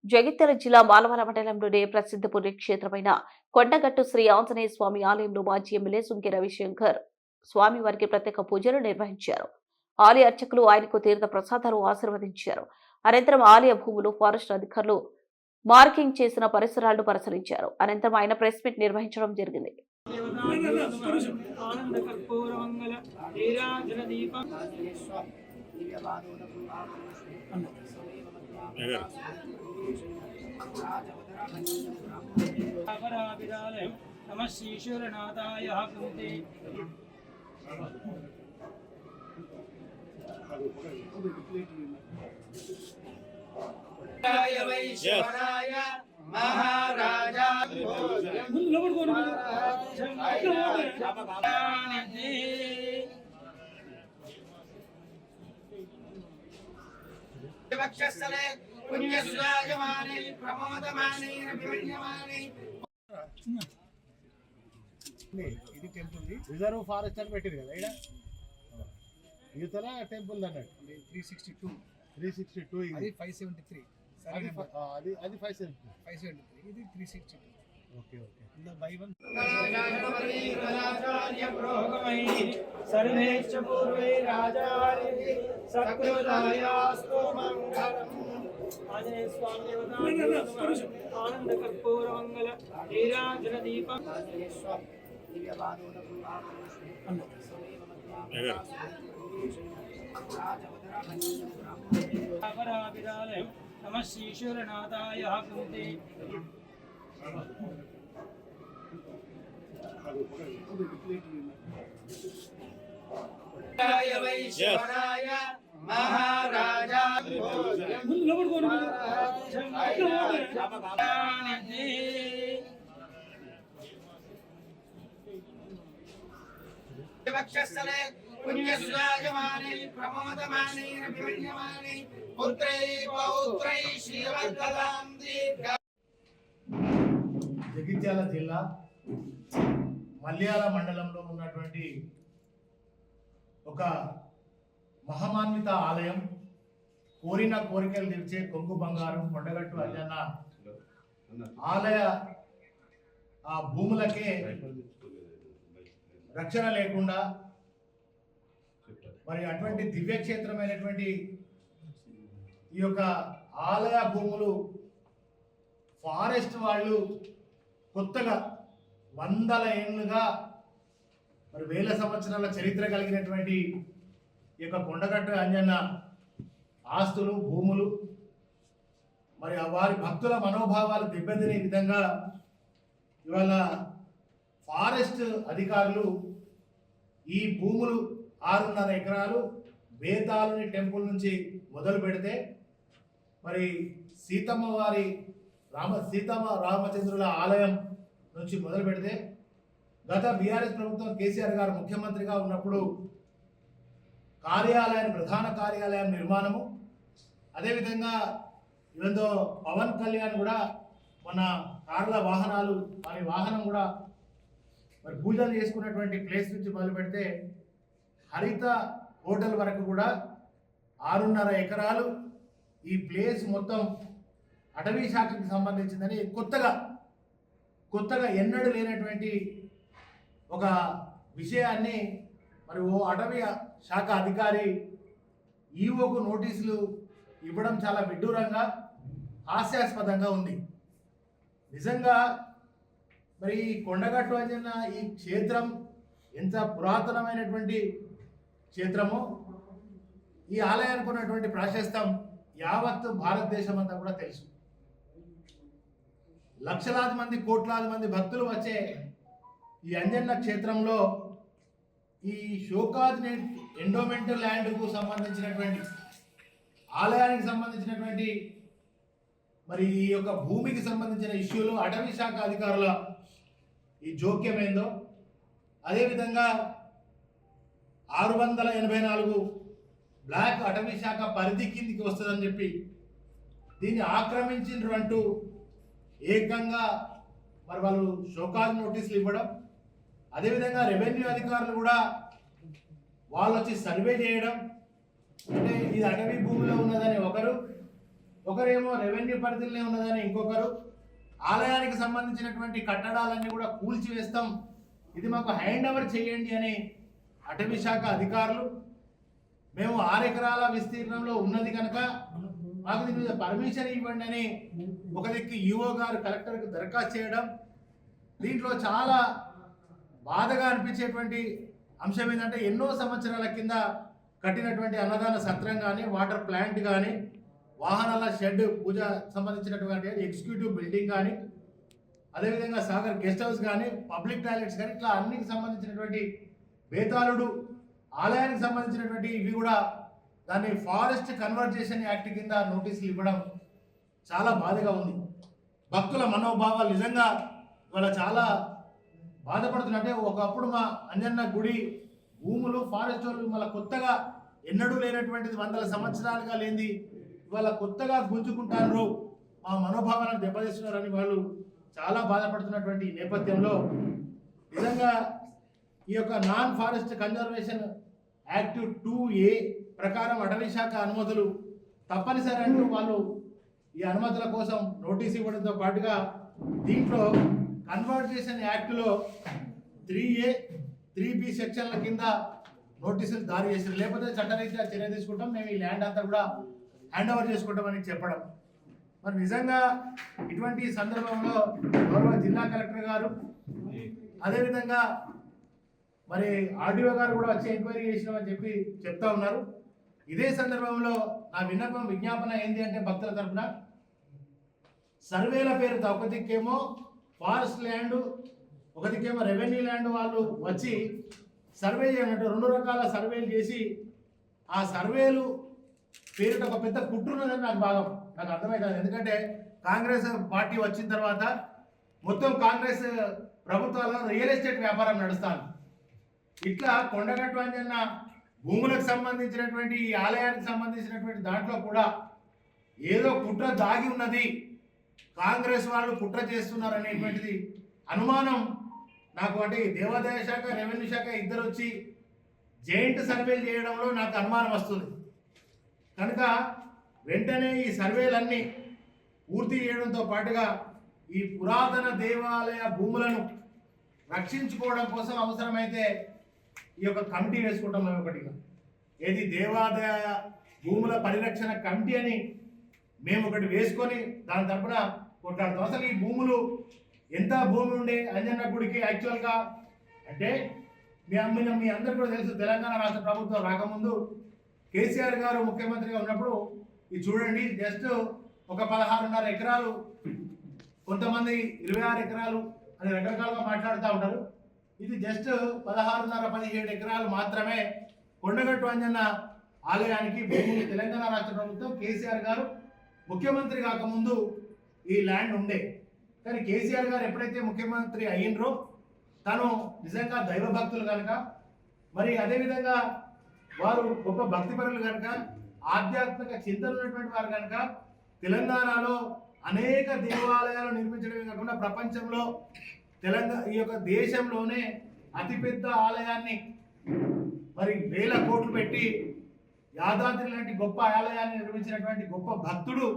జగిత్యాల జిల్లా మాలవల మండలంలోని ప్రసిద్ధ పుణ్యక్షేత్రమైన కొండగట్టు శ్రీ ఆంజనేయ స్వామి ఆలయంలో మాజీ ఎమ్మెల్యే సుంకె రవిశంకర్ స్వామివారికి ప్రత్యేక పూజలు నిర్వహించారు. ఆలయ అర్చకులు ఆయనకు తీర్థ ప్రసాదాలు ఆశీర్వదించారు. అనంతరం ఆలయ భూములు ఫారెస్ట్ అధికారులు మార్కింగ్ చేసిన పరిసరాలను పరిశీలించారు. అనంతరం ఆయన ప్రెస్ మీట్ నిర్వహించడం జరిగింది. नमः श्रीशूरनाथाय कुन्ते वैश्वराय महाराजा वक्षस्थले पुण्यस्वागमाने प्रमोदमाने विभिन्यमाने ఇది టెంపుల్ రిజర్వ్ ఫారెస్ట్ అని పెట్టారు కదా ఇక్కడ యూతల టెంపుల్ అన్నట్టు 362 అది 573 అది 573 ఇది 362. ఓకే ఓకే ఇందా బై వన్ सर्वेश्च पूर्वे राजानि सकृतायास्तु मंगलम् आंजनेय स्वामी देवता आनंद कर्पूर मंगल नीराजन दीपम नमः श्रीशूरनाथाय कुन्ते वैश्वराय महाराजा वक्षस्थले पुण्यस्वागमाने प्रमोदमाने विभिन्यमाने पुत्रै पौत्रै श्रीवर्धलां दीर्घ జగిత్యాల జిల్లా మల్యాల మండలంలో ఉన్నటువంటి ఒక మహమాన్విత ఆలయం, కోరిన కోరికలు తీర్చే కొంగు బంగారం కొండగట్టు అంజన్న ఆలయ ఆ భూములకే రక్షణ లేకుండా మరి అటువంటి దివ్యక్షేత్రమైనటువంటి ఈ యొక్క ఆలయ భూములు ఫారెస్ట్ వాళ్ళు కొత్తగా వందల ఏళ్ళుగా మరి వేల సంవత్సరాల చరిత్ర కలిగినటువంటి ఈ యొక్క కొండగట్టు అంజన్న ఆస్తులు భూములు మరి వారి భక్తుల మనోభావాలు దెబ్బతినే విధంగా ఇవాళ ఫారెస్ట్ అధికారులు ఈ భూములు 6.5 ఎకరాలు బేతాళుని టెంపుల్ నుంచి మొదలు పెడితే మరి సీతమ్మ రామచంద్రుల ఆలయం నుంచి మొదలు పెడితే గత బీఆర్ఎస్ ప్రభుత్వం కేసీఆర్ గారు ముఖ్యమంత్రిగా ఉన్నప్పుడు ప్రధాన కార్యాలయం నిర్మాణము, అదేవిధంగా ఈవెందో పవన్ కళ్యాణ్ కూడా మన కార్ల వాహనాలు వారి వాహనం కూడా మరి పూజలు చేసుకున్నటువంటి ప్లేస్ నుంచి మొదలు పెడితే హరిత హోటల్ వరకు కూడా 6.5 ఎకరాలు ఈ ప్లేస్ మొత్తం అటవీ శాఖకి సంబంధించిందని కొత్తగా ఎన్నడూ లేనటువంటి ఒక విషయాన్ని మరి ఓ అటవీ శాఖ అధికారి ఈవోకు నోటీసులు ఇవ్వడం చాలా విడ్డూరంగా హాస్యాస్పదంగా ఉంది. నిజంగా మరి కొండగట్టు అంజన్న ఈ క్షేత్రం ఎంత పురాతనమైనటువంటి క్షేత్రమో, ఈ ఆలయానికి ఉన్నటువంటి ప్రాశస్త్యం యావత్తు భారతదేశం అంతా కూడా తెలుసు. లక్షలాది మంది కోట్లాది మంది భక్తులు వచ్చే ఈ అంజన్న క్షేత్రంలో ఈ షోకాజ్ ఎండోమెంటల్ ల్యాండ్కు సంబంధించినటువంటి ఆలయానికి సంబంధించినటువంటి మరి ఈ యొక్క భూమికి సంబంధించిన ఇష్యూలు అటవీ శాఖ అధికారుల ఈ జోక్యం ఏందో, అదేవిధంగా 684 బ్లాక్ అటవీ శాఖ పరిధి కిందికి వస్తుందని చెప్పి దీన్ని ఆక్రమించిండ్రు అంటూ ఏకంగా మరి వాళ్ళు షోకాజ్ నోటీసులు ఇవ్వడం, అదేవిధంగా రెవెన్యూ అధికారులు కూడా వాళ్ళు వచ్చి సర్వే చేయడం, అంటే ఇది అటవీ భూమిలో ఉన్నదని ఒకరు, ఒకరేమో రెవెన్యూ పరిధిలోనే ఉన్నదని ఇంకొకరు, ఆలయానికి సంబంధించినటువంటి కట్టడాలన్నీ కూడా కూల్చివేస్తాం, ఇది మాకు హ్యాండ్ ఓవర్ చేయండి అని అటవీ శాఖ అధికారులు, మేము 6 ఎకరాల విస్తీర్ణంలో ఉన్నది కనుక మాకు దీని మీద పర్మిషన్ ఇవ్వండి అని ఒక దిక్కు ఈఓ గారు కలెక్టర్కి దరఖాస్తు చేయడం. దీంట్లో చాలా బాధగా అనిపించేటువంటి అంశం ఏంటంటే ఎన్నో సంవత్సరాల కింద కట్టినటువంటి అన్నదాన సత్రం కానీ, వాటర్ ప్లాంట్ కానీ, వాహనాల షెడ్ పూజ సంబంధించినటువంటి ఎగ్జిక్యూటివ్ బిల్డింగ్ కానీ, అదేవిధంగా సాగర్ గెస్ట్ హౌస్ కానీ, పబ్లిక్ టాయిలెట్స్ కానీ, ఇట్లా అన్నికి సంబంధించినటువంటి బేతాళుడు ఆలయానికి సంబంధించినటువంటి ఇవి కూడా దాన్ని ఫారెస్ట్ కన్వర్జేషన్ యాక్ట్ కింద నోటీసులు ఇవ్వడం చాలా బాధగా ఉంది. భక్తుల మనోభావాలు నిజంగా ఇవాళ చాలా బాధపడుతున్నట్టే. ఒకప్పుడు మా అంజన్న గుడి భూములు ఫారెస్ట్ వాళ్ళు మళ్ళీ కొత్తగా ఎన్నడూ లేనటువంటిది 100 సంవత్సరాలుగా లేనిది ఇవాళ కొత్తగా గుంజుకుంటారు, మా మనోభావాలను దెబ్బతీస్తున్నారని వాళ్ళు చాలా బాధపడుతున్నటువంటి నేపథ్యంలో నిజంగా ఈ యొక్క non forest conservation act 2A ప్రకారం అటవీ శాఖ అనుమతులు తప్పనిసరి అంటూ వాళ్ళు ఈ అనుమతుల కోసం నోటీస్ ఇవ్వడంతో పాటుగా దీంట్లో కన్వర్జేషన్ యాక్ట్లో 3A 3B సెక్షన్ల కింద నోటీసులు జారీ చేశారు. లేకపోతే చట్టరీత్యా చర్య తీసుకుంటాం, మేము ఈ ల్యాండ్ అంతా కూడా హ్యాండ్ ఓవర్ చేసుకుంటామని చెప్పడం. మరి నిజంగా ఇటువంటి సందర్భంలో గౌరవ జిల్లా కలెక్టర్ గారు, అదేవిధంగా మరి ఆర్డీఓ గారు కూడా వచ్చి ఎంక్వైరీ చేసినామని చెప్పి చెప్తా ఉన్నారు. ఇదే సందర్భంలో నా విన్నపం విజ్ఞాపన ఏంటి అంటే భక్తుల తరఫున సర్వేల పేరుతో ఒక దిక్కేమో ఫారెస్ట్ ల్యాండ్, ఒక దిక్కేమో రెవెన్యూ ల్యాండ్ వాళ్ళు వచ్చి సర్వే చేయనట్టు 2 రకాల సర్వేలు చేసి ఆ సర్వేలు పేరుతో ఒక పెద్ద కుట్రున్నదని నాకు అర్థమవుతుంది. ఎందుకంటే కాంగ్రెస్ పార్టీ వచ్చిన తర్వాత మొత్తం కాంగ్రెస్ ప్రభుత్వాల్లో రియల్ ఎస్టేట్ వ్యాపారం నడుస్తాను. ఇట్లా కొండగట్టు అంజన్న భూములకు సంబంధించినటువంటి ఈ ఆలయానికి సంబంధించినటువంటి దాంట్లో కూడా ఏదో కుట్ర దాగి ఉన్నది, కాంగ్రెస్ వాళ్ళు కుట్ర చేస్తున్నారు అనేటువంటిది అనుమానం నాకు. అంటే దేవాదాయ శాఖ, రెవెన్యూ శాఖ ఇద్దరు వచ్చి జాయింట్ సర్వేలు చేయడంలో నాకు అనుమానం వస్తుంది. కనుక వెంటనే ఈ సర్వేలన్నీ పూర్తి చేయడంతో పాటుగా ఈ పురాతన దేవాలయ భూములను రక్షించుకోవడం కోసం అవసరమైతే ఈ యొక్క కమిటీ వేసుకుంటాం. మేము ఒకటిగా ఏది దేవాదాయ భూముల పరిరక్షణ కమిటీ అని మేము ఒకటి వేసుకొని దాని తరపున కొట్లాడుతాం. అసలు ఈ భూములు ఎంత భూమి ఉండే అంజన్న గుడికి యాక్చువల్గా అంటే మీ అందరికీ కూడా తెలుసు, తెలంగాణ రాష్ట్ర ప్రభుత్వం రాకముందు కేసీఆర్ గారు ముఖ్యమంత్రిగా ఉన్నప్పుడు ఇది చూడండి, జస్ట్ ఒక 16.5 ఎకరాలు, కొంతమంది 26 ఎకరాలు అని రకరకాలుగా మాట్లాడుతూ ఉంటారు. ఇది జస్ట్ 16.5-17 ఎకరాలు మాత్రమే కొండగట్టు అంజన్న ఆలయానికి భూములు తెలంగాణ రాష్ట్ర ప్రభుత్వం కేసీఆర్ గారు ముఖ్యమంత్రి కాకముందు ఈ ల్యాండ్ ఉండే. కానీ కేసీఆర్ గారు ఎప్పుడైతే ముఖ్యమంత్రి అయినరో తను నిజంగా దైవభక్తులు కనుక, మరి అదేవిధంగా వారు గొప్ప భక్తిపరులు కనుక, ఆధ్యాత్మిక చింతన ఉన్నటువంటి వారు కనుక తెలంగాణలో అనేక దేవాలయాలు నిర్మించడమే కాకుండా ప్రపంచంలో ఈ యొక్క దేశంలోనే అతిపెద్ద ఆలయాన్ని మరి 1000 కోట్లు పెట్టి యాదాద్రి లాంటి గొప్ప ఆలయాన్ని నిర్మించినటువంటి గొప్ప భక్తుడు